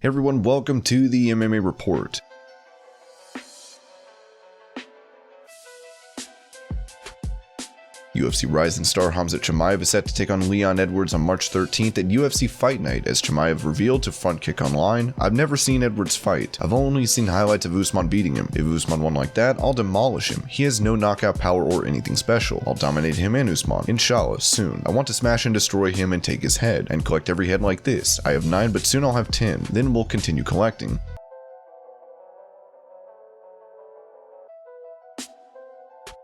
Hey everyone, welcome to the MMA Report. UFC rising star Khamzat Chimaev is set to take on Leon Edwards on March 13th at UFC Fight Night, as Chimaev revealed to Front Kick Online, "I've never seen Edwards fight. I've only seen highlights of Usman beating him. If Usman won like that, I'll demolish him. He has no knockout power or anything special. I'll dominate him and Usman, inshallah, soon. I want to smash and destroy him and take his head, and collect every head like this. I have 9, but soon I'll have 10. Then we'll continue collecting."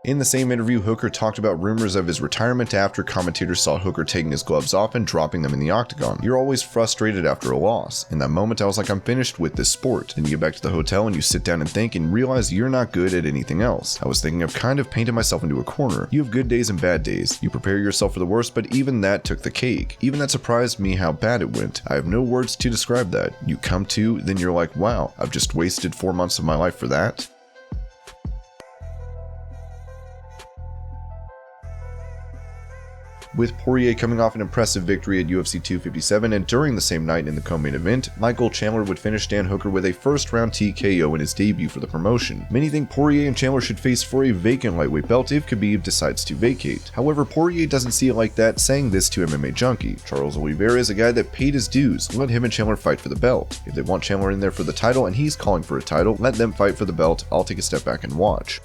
In the same interview, Hooker talked about rumors of his retirement after commentators saw Hooker taking his gloves off and dropping them in the octagon. "You're always frustrated after a loss. In that moment, I was like, I'm finished with this sport. Then you get back to the hotel and you sit down and think and realize you're not good at anything else. I was thinking I've kind of painted myself into a corner. You have good days and bad days. You prepare yourself for the worst, but even that took the cake. Even that surprised me how bad it went. I have no words to describe that. You come to, then you're like, wow, I've just wasted 4 months of my life for that?" With Poirier coming off an impressive victory at UFC 257, and during the same night in the co-main event, Michael Chandler would finish Dan Hooker with a first-round TKO in his debut for the promotion. Many think Poirier and Chandler should face for a vacant lightweight belt if Khabib decides to vacate. However, Poirier doesn't see it like that, saying this to MMA Junkie. "Charles Oliveira is a guy that paid his dues. Let him and Chandler fight for the belt. If they want Chandler in there for the title and he's calling for a title, let them fight for the belt. I'll take a step back and watch."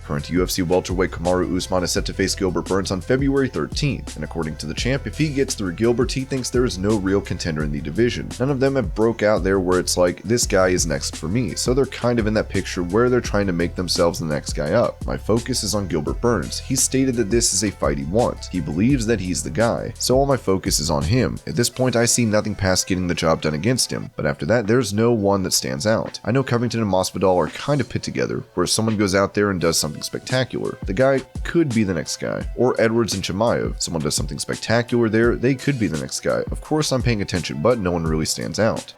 Current UFC welterweight Kamaru Usman is set to face Gilbert Burns on February 13th, and according to the champ, if he gets through Gilbert, he thinks there is no real contender in the division. None of them have broke out there where it's like, this guy is next for me, so they're kind of in that picture where they're trying to make themselves the next guy up. My focus is on Gilbert Burns. He stated that this is a fight he wants. He believes that he's the guy, so all my focus is on him. At this point, I see nothing past getting the job done against him, but after that, there's no one that stands out. I know Covington and Masvidal are kind of put together, where someone goes out there and does something spectacular. The guy could be the next guy. Or Edwards and Chimaev. Someone does something spectacular there, they could be the next guy. Of course I'm paying attention, but no one really stands out.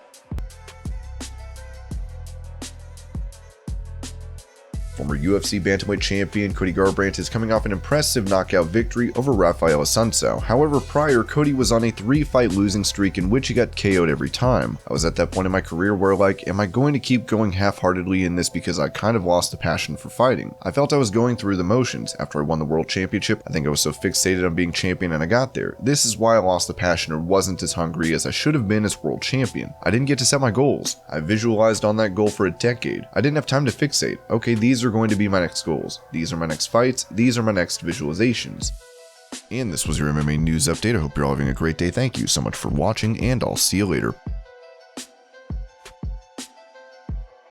Former UFC bantamweight champion Cody Garbrandt is coming off an impressive knockout victory over Rafael Assunção. However, prior, Cody was on a 3-fight losing streak in which he got KO'd every time. I was at that point in my career where like, am I going to keep going half-heartedly in this because I kind of lost the passion for fighting? I felt I was going through the motions. After I won the world championship, I think I was so fixated on being champion and I got there. This is why I lost the passion or wasn't as hungry as I should have been as world champion. I didn't get to set my goals. I visualized on that goal for a decade. I didn't have time to fixate. Okay, these are going to be my next goals. These are my next fights. These are my next visualizations. And this was your MMA news update. I hope you're all having a great day. Thank you so much for watching, and I'll see you later.